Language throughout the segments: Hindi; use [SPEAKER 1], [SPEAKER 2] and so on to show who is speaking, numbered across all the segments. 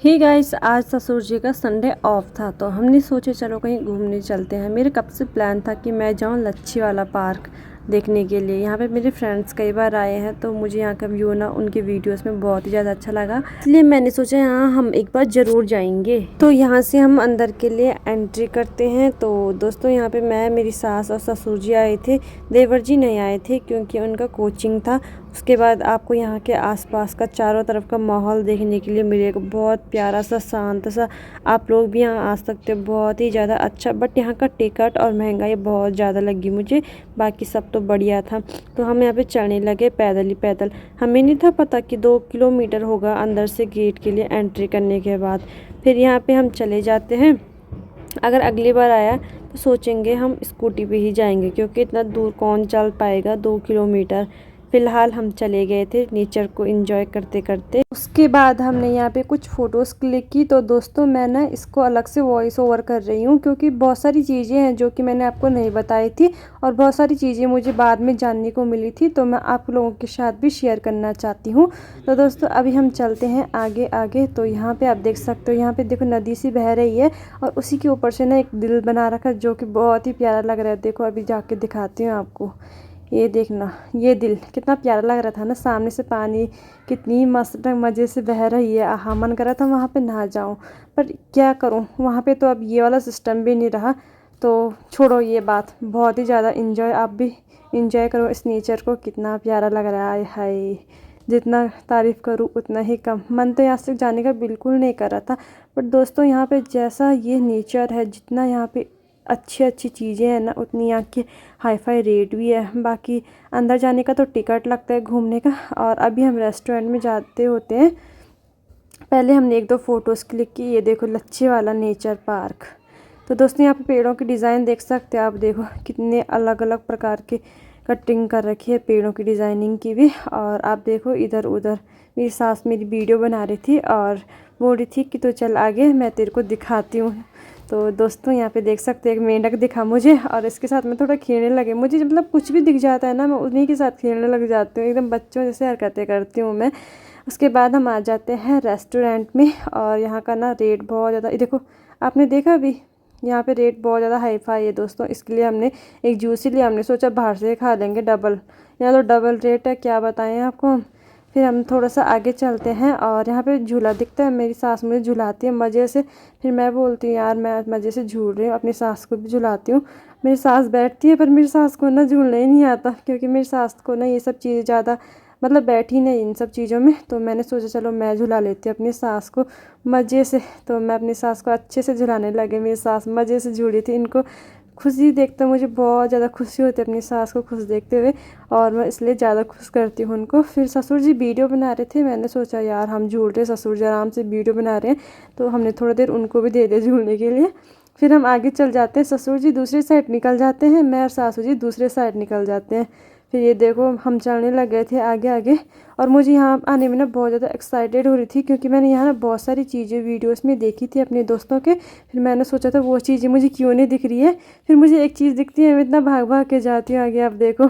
[SPEAKER 1] हे गाइस, आज ससुर जी का संडे ऑफ था तो हमने सोचे चलो कहीं घूमने चलते हैं। मेरे कब से प्लान था कि मैं जाऊं लच्छी वाला पार्क देखने के लिए। यहाँ पे मेरे फ्रेंड्स कई बार आए हैं तो मुझे यहाँ का व्यू ना उनके वीडियोस में बहुत ही ज़्यादा अच्छा लगा, इसलिए मैंने सोचा यहाँ हम एक बार ज़रूर जाएंगे। तो यहाँ से हम अंदर के लिए एंट्री करते हैं। तो दोस्तों यहाँ पे मैं, मेरी सास और ससुर जी आए थे। देवर जी नहीं आए थे क्योंकि उनका कोचिंग था। उसके बाद आपको यहाँ के आसपास का चारों तरफ का माहौल देखने के लिए मिलेगा, बहुत प्यारा सा शांत सा। आप लोग भी यहाँ आ सकते हो, बहुत ही ज़्यादा अच्छा। बट यहाँ का टिकट और महंगाई बहुत ज़्यादा लगी मुझे, बाकी सब तो बढ़िया था। तो हम यहाँ पे चढ़ने लगे पैदल ही पैदल। हमें नहीं था पता कि 2 किलोमीटर होगा अंदर से गेट के लिए एंट्री करने के बाद। फिर यहाँ पे हम चले जाते हैं। अगर अगली बार आया तो सोचेंगे हम स्कूटी पे ही जाएंगे क्योंकि इतना दूर कौन चल पाएगा 2 किलोमीटर। फ़िलहाल हम चले गए थे नेचर को एंजॉय करते करते। उसके बाद हमने यहाँ पे कुछ फ़ोटोज़ क्लिक की। तो दोस्तों मैं ना इसको अलग से वॉइस ओवर कर रही हूँ क्योंकि बहुत सारी चीज़ें हैं जो कि मैंने आपको नहीं बताई थी और बहुत सारी चीज़ें मुझे बाद में जानने को मिली थी, तो मैं आप लोगों के साथ भी शेयर करना चाहती हूँ। तो दोस्तों अभी हम चलते हैं आगे आगे। तो यहाँ पर आप देख सकते हो, यहाँ पर देखो नदी सी बह रही है और उसी के ऊपर से ना एक दिल बना रखा है जो कि बहुत ही प्यारा लग रहा है। देखो अभी जाके दिखाती हूँ आपको, ये देखना, ये दिल कितना प्यारा लग रहा था ना। सामने से पानी कितनी मस्त मज़े से बह रही है। आहा, मन कर रहा था वहाँ पे नहा जाऊँ, पर क्या करूँ, वहाँ पे तो अब ये वाला सिस्टम भी नहीं रहा। तो छोड़ो ये बात, बहुत ही ज़्यादा इंजॉय, आप भी इंजॉय करो इस नेचर को। कितना प्यारा लग रहा है, हाय जितना तारीफ़ करूँ उतना ही कम। मन तो यहाँ से जाने का बिल्कुल नहीं कर रहा था, बट दोस्तों यहाँ पे जैसा ये नेचर है, जितना यहाँ पे अच्छी अच्छी चीज़ें हैं ना, उतनी यहाँ के हाई फाई रेट भी है। बाकी अंदर जाने का तो टिकट लगता है घूमने का। और अभी हम रेस्टोरेंट में जाते होते हैं। पहले हमने 1-2 फ़ोटोज़ क्लिक की। ये देखो लच्छी वाला नेचर पार्क। तो दोस्तों यहाँ पे पेड़ों की डिज़ाइन देख सकते हैं आप, देखो कितने अलग अलग प्रकार के कटिंग कर रखी है पेड़ों की डिज़ाइनिंग की भी। और आप देखो इधर उधर मेरी सास मेरी वीडियो बना रही थी और बोल रही थी कि तो चल आगे मैं तेरे को दिखाती हूँ। तो दोस्तों यहाँ पे देख सकते हैं एक मेंढक दिखा मुझे और इसके साथ में थोड़ा खेलने लगे। मुझे मतलब कुछ भी दिख जाता है ना, मैं उन्हीं के साथ खेलने लग जाती हूँ, एकदम बच्चों जैसे हरकतें करती हूँ मैं। उसके बाद हम आ जाते हैं रेस्टोरेंट में और यहाँ का ना रेट बहुत ज़्यादा, ये देखो आपने देखा अभी यहाँ पे रेट बहुत ज़्यादा हाई फाई है दोस्तों। इसके लिए हमने एक जूस ही लिया, हमने सोचा बाहर से खा लेंगे डबल, यहाँ तो डबल रेट है, क्या बताएं आपको हम। फिर हम थोड़ा सा आगे चलते हैं और यहाँ पे झूला दिखता है, मेरी सास मुझे झुलाती है मज़े से। फिर मैं बोलती हूँ यार मैं मज़े से झूल रही हूँ, अपनी सास को भी झुलाती हूँ। मेरी सास बैठती है पर मेरी सास को ना झूलना ही नहीं आता क्योंकि मेरी सास को ना ये सब चीज़ें ज़्यादा मतलब बैठी नहीं इन सब चीज़ों में। तो मैंने सोचा चलो मैं झुला लेती हूँ अपनी सास को मज़े से। तो मैं अपनी सास को अच्छे से झुलाने लगे, मेरी सास मज़े से झूली थी। इनको खुशी देखते मुझे बहुत ज़्यादा खुशी होती है अपनी सास को खुश देखते हुए, और मैं इसलिए ज़्यादा खुश करती हूँ उनको। फिर ससुर जी वीडियो बना रहे थे, मैंने सोचा यार हम झूल रहे, ससुर जी आराम से वीडियो बना रहे हैं तो हमने थोड़ी देर उनको भी दे दिया झूलने के लिए। फिर हम आगे चल जाते हैं, ससुर जी दूसरी साइड निकल जाते हैं, मैं और सासू जी दूसरे साइड निकल जाते हैं। फिर ये देखो हम चलने लग गए थे आगे आगे। और मुझे यहाँ आने में ना बहुत ज़्यादा एक्साइटेड हो रही थी क्योंकि मैंने यहाँ ना बहुत सारी चीज़ें वीडियोस में देखी थी अपने दोस्तों के। फिर मैंने सोचा था वो चीज़ें मुझे क्यों नहीं दिख रही है। फिर मुझे एक चीज़ दिखती है, मैं इतना भाग भाग के जाती हूँ आगे। आप देखो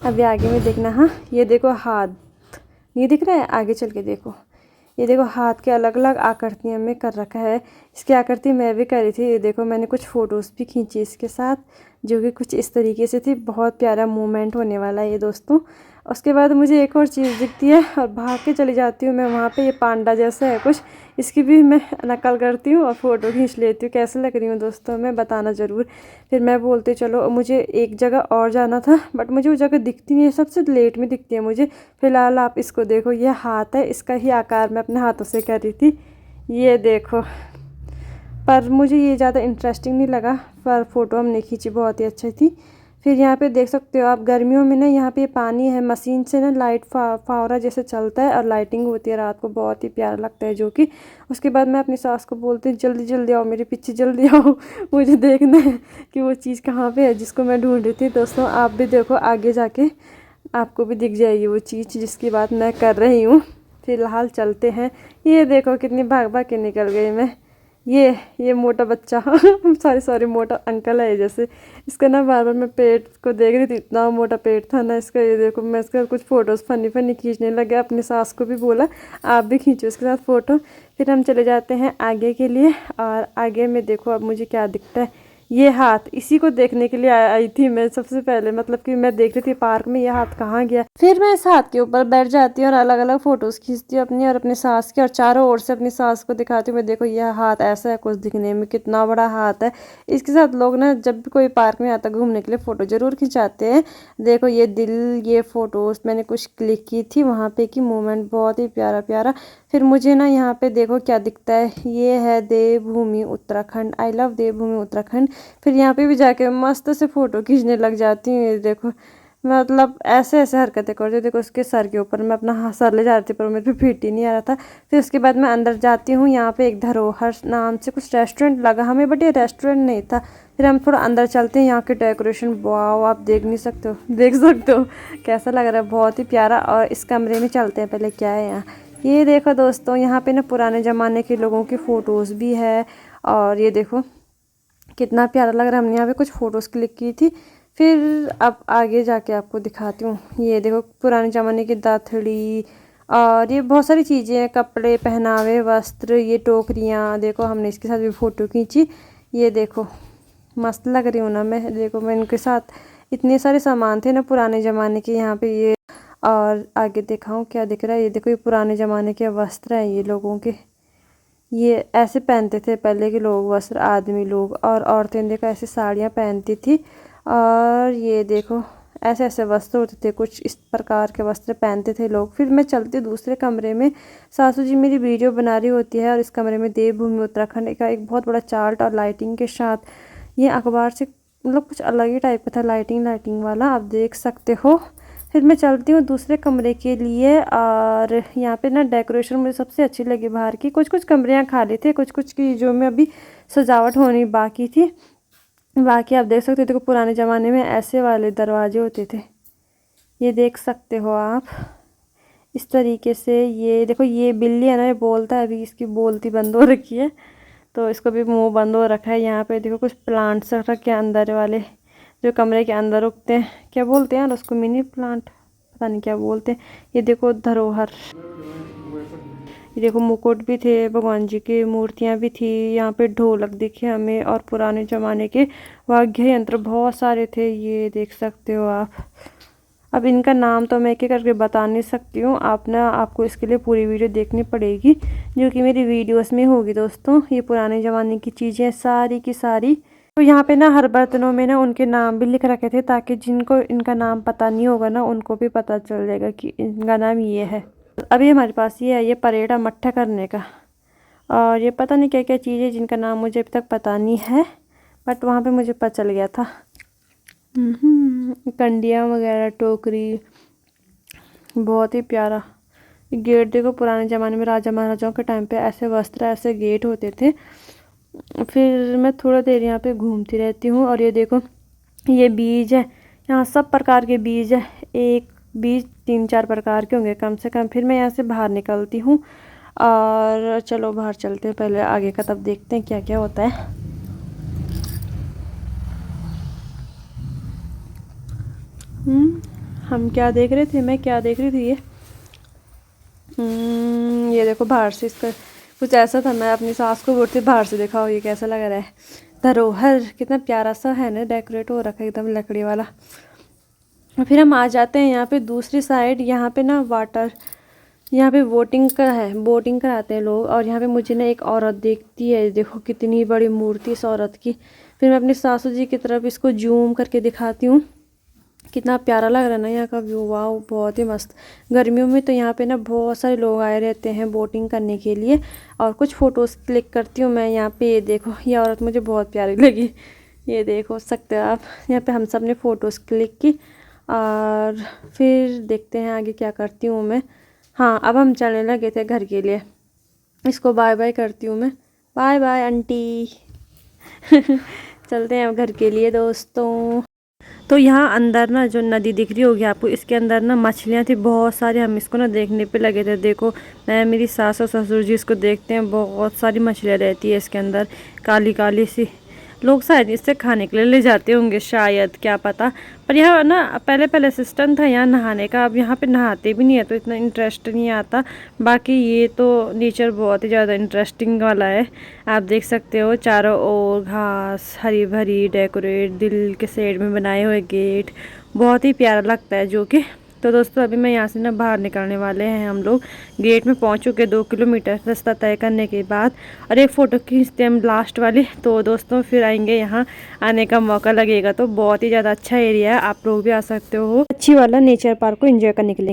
[SPEAKER 1] अभी आगे में देखना, हाँ ये देखो हाथ नहीं दिख रहा है, आगे चल के देखो, ये देखो हाथ के अलग अलग आकृतियों में कर रखा है। इसकी आकृति मैं भी करी थी, ये देखो मैंने कुछ फ़ोटोज़ भी खींची इसके साथ जो कि कुछ इस तरीके से थी। बहुत प्यारा मोमेंट होने वाला है ये दोस्तों। उसके बाद मुझे एक और चीज़ दिखती है और भाग के चली जाती हूँ मैं वहाँ पे। ये पांडा जैसा है कुछ, इसकी भी मैं नकल करती हूँ और फ़ोटो खींच लेती हूँ। कैसे लग रही हूँ दोस्तों मैं बताना ज़रूर। फिर मैं बोलती चलो मुझे एक जगह और जाना था बट मुझे वो जगह दिखती नहीं है, सबसे लेट में दिखती है मुझे। फ़िलहाल आप इसको देखो, ये हाथ है, इसका ही आकार मैं अपने हाथों से कर रही थी, ये देखो। पर मुझे ये ज़्यादा इंटरेस्टिंग नहीं लगा, पर फ़ोटो हमने खींची बहुत ही अच्छी थी। फिर यहाँ पे देख सकते हो आप गर्मियों में ना यहाँ पे पानी है, मशीन से ना लाइट फावरा जैसे चलता है और लाइटिंग होती है रात को, बहुत ही प्यारा लगता है जो कि। उसके बाद मैं अपनी सास को बोलती हूँ जल्दी जल्दी आओ मेरे पीछे, जल्दी आओ मुझे देखना है कि वो चीज़ कहाँ पे है जिसको मैं ढूंढ रही थी। दोस्तों आप भी देखो आगे जाके आपको भी दिख जाएगी वो चीज़ जिसकी बात मैं कर रही हूँ। फ़िलहाल चलते हैं, ये देखो कितनी भाग भाग के निकल गई मैं, ये मोटा बच्चा सॉरी मोटा अंकल है जैसे। इसका ना बार बार मैं पेट को देख रही थी, इतना मोटा पेट था ना इसका। ये देखो मैं इसका कुछ फ़ोटोज़ फ़नी फ़नी खींचने लगे, अपनी सास को भी बोला आप भी खींचो इसके साथ फ़ोटो। फिर हम चले जाते हैं आगे के लिए, और आगे में देखो अब मुझे क्या दिखता है। ये हाथ, इसी को देखने के लिए आई थी मैं सबसे पहले, मतलब कि मैं देख रही थी पार्क में ये हाथ कहाँ गया। फिर मैं इस हाथ के ऊपर बैठ जाती हूँ और अलग अलग फ़ोटोज़ खींचती हूँ अपनी और अपनी सास की, और चारों ओर से अपनी सास को दिखाती हूँ मैं देखो यह हाथ ऐसा है कुछ दिखने में, कितना बड़ा हाथ है। इसके साथ लोग ना जब भी कोई पार्क में आता घूमने के लिए फ़ोटो ज़रूर खिंचाते हैं। देखो ये दिल, ये फ़ोटोज़ मैंने कुछ क्लिक की थी वहाँ पे की मोमेंट बहुत ही प्यारा प्यारा। फिर मुझे ना यहाँ पे देखो क्या दिखता है, ये है देवभूमि उत्तराखंड, आई लव देवभूमि उत्तराखंड। फिर यहाँ पे भी जाके मस्त से फ़ोटो खींचने लग जाती हूँ। ये देखो मतलब ऐसे ऐसे हरकतें करती हूँ। देखो उसके सर के ऊपर मैं अपना सर ले जा रही थी पर मेरे पे फिट ही नहीं आ रहा था। फिर उसके बाद मैं अंदर जाती हूँ, यहाँ पे एक धरोहर नाम से कुछ रेस्टोरेंट लगा हमें, बट ये रेस्टोरेंट नहीं था। फिर हम थोड़ा अंदर चलते हैं, यहाँ के डेकोरेशन वाओ आप देख नहीं सकते हो, देख सकते हो कैसा लग रहा है, बहुत ही प्यारा। और इस कमरे में चलते हैं पहले क्या है यहाँ। ये देखो दोस्तों यहाँ पे ना पुराने ज़माने के लोगों की फ़ोटोज़ भी है, और ये देखो कितना प्यारा लग रहा है। हमने यहाँ पे कुछ फ़ोटोज़ क्लिक की थी। फिर अब आगे जाके आपको दिखाती हूँ। ये देखो पुराने ज़माने की दाथड़ी, और ये बहुत सारी चीज़ें हैं, कपड़े, पहनावे, वस्त्र, ये टोकरियाँ। देखो हमने इसके साथ भी फ़ोटो खींची। ये देखो मस्त लग रही हूँ ना मैं, देखो मैं इनके साथ इतने सारे सामान थे ना पुराने ज़माने के यहाँ पे। ये और आगे दिखाऊँ क्या दिख रहा है, ये देखो ये पुराने ज़माने के वस्त्र हैं ये लोगों के। ये ऐसे पहनते थे पहले के लोग वस्त्र, आदमी लोग, और औरतें देखो ऐसे साड़ियाँ पहनती थी। और ये देखो ऐसे ऐसे वस्त्र होते थे, कुछ इस प्रकार के वस्त्र पहनते थे लोग। फिर मैं चलती दूसरे कमरे में, सासू जी मेरी वीडियो बना रही होती है, और इस कमरे में देवभूमि उत्तराखंड का एक बहुत बड़ा चार्ट और लाइटिंग के साथ ये अखबार से मतलब कुछ अलग ही टाइप का था, लाइटिंग लाइटिंग वाला आप देख सकते हो। फिर मैं चलती हूँ दूसरे कमरे के लिए, और यहाँ पे ना डेकोरेशन मुझे सबसे अच्छी लगी बाहर की। कुछ कुछ कमरे यहाँ खाली थे, कुछ कुछ की जो में अभी सजावट होनी बाकी थी। बाकी आप देख सकते हो, देखो पुराने ज़माने में ऐसे वाले दरवाजे होते थे, ये देख सकते हो आप इस तरीके से। ये देखो ये बिल्ली है ना, ये बोलता है, अभी इसकी बोलती बंद हो रखी है तो इसको भी मुंह बंद हो रखा है। यहाँ पे देखो कुछ प्लांट्स रखे अंदर वाले जो कमरे के अंदर उगते हैं, क्या बोलते हैं यार उसको, मिनी प्लांट पता नहीं क्या बोलते हैं। ये देखो धरोहर, ये देखो मुकुट भी थे, भगवान जी की मूर्तियाँ भी थी। यहाँ पे ढोलक दिखे हमें, और पुराने ज़माने के वाद्य यंत्र बहुत सारे थे, ये देख सकते हो आप। अब इनका नाम तो मैं एक एक करके बता नहीं सकती हूँ, आपको इसके लिए पूरी वीडियो देखनी पड़ेगी जो कि मेरी वीडियोस में होगी दोस्तों। ये पुराने ज़माने की चीज़ें सारी की सारी। तो यहाँ पे ना हर बर्तनों में ना उनके नाम भी लिख रखे थे, ताकि जिनको इनका नाम पता नहीं होगा ना उनको भी पता चल जाएगा कि इनका नाम ये है। अभी हमारे पास ये है, ये परेड़ा मट्ठा करने का, और ये पता नहीं क्या क्या चीज़ है जिनका नाम मुझे अभी तक पता नहीं है, बट वहाँ पे मुझे पता चल गया था। कंडियाँ वगैरह, टोकरी, बहुत ही प्यारा। गेट देखो पुराने ज़माने में राजा महाराजाओं के टाइम पे ऐसे वस्त्र, ऐसे गेट होते थे। फिर मैं थोड़ा देर यहाँ पे घूमती रहती हूँ, और ये देखो ये बीज है, यहाँ सब प्रकार के बीज है, एक बीज 3-4 प्रकार के होंगे कम से कम। फिर मैं यहाँ से बाहर निकलती हूँ, और चलो बाहर चलते हैं पहले आगे का, तब देखते हैं क्या क्या होता है। हम क्या देख रहे थे, मैं क्या देख रही थी, ये देखो बाहर से इसका कुछ ऐसा था, मैं अपनी सास को बोलती बाहर से दिखाओ ये कैसा लग रहा है। धरोहर कितना प्यारा सा है ना, डेकोरेट हो रखा है एकदम लकड़ी वाला। फिर हम आ जाते हैं यहाँ पे दूसरी साइड। यहाँ पे ना वाटर, यहाँ पे बोटिंग का है, बोटिंग कराते हैं लोग। और यहाँ पे मुझे ना एक औरत देखती है, देखो कितनी बड़ी मूर्ति इस औरत की। फिर मैं अपनी सासू जी की तरफ इसको जूम करके दिखाती हूँ, कितना प्यारा लग रहा है ना यहाँ का व्यू, वाह बहुत ही मस्त। गर्मियों में तो यहाँ पे ना बहुत सारे लोग आए रहते हैं बोटिंग करने के लिए, और कुछ फ़ोटोज़ क्लिक करती हूँ मैं यहाँ पे। ये देखो ये औरत मुझे बहुत प्यारी लगी, ये देखो सकते हो आप। यहाँ पे हम सब ने फ़ोटोज़ क्लिक की, और फिर देखते हैं आगे क्या करती हूँ मैं। हाँ अब हम चलने लगे थे घर के लिए, इसको बाय बाय करती हूँ मैं, बाय बाय आंटी चलते हैं अब घर के लिए दोस्तों। तो यहाँ अंदर ना जो नदी दिख रही होगी आपको, इसके अंदर ना मछलियाँ थी बहुत सारी। हम इसको ना देखने पे लगे थे। देखो मैं, मेरी सास और ससुर जी इसको देखते हैं, बहुत सारी मछलियाँ रहती है इसके अंदर, काली काली सी। लोग शायद इससे खाने के लिए ले जाते होंगे शायद, क्या पता। पर यहाँ ना पहले पहले सिस्टम था यहाँ नहाने का, अब यहाँ पे नहाते भी नहीं है तो इतना इंटरेस्ट नहीं आता। बाकी ये तो नेचर बहुत ही ज़्यादा इंटरेस्टिंग वाला है। आप देख सकते हो चारों ओर घास हरी भरी, डेकोरेट दिल के शेड में बनाए हुए गेट, बहुत ही प्यारा लगता है जो कि। तो दोस्तों अभी मैं यहाँ से ना बाहर निकलने वाले हैं हम लोग। गेट में पहुँच चुके 2 किलोमीटर रास्ता तय करने के बाद, और एक फ़ोटो खींचते हम लास्ट वाली। तो दोस्तों फिर आएंगे, यहाँ आने का मौका लगेगा। तो बहुत ही ज़्यादा अच्छा एरिया है, आप लोग भी आ सकते हो अच्छी वाला नेचर पार्क को एंजॉय करने के लिए।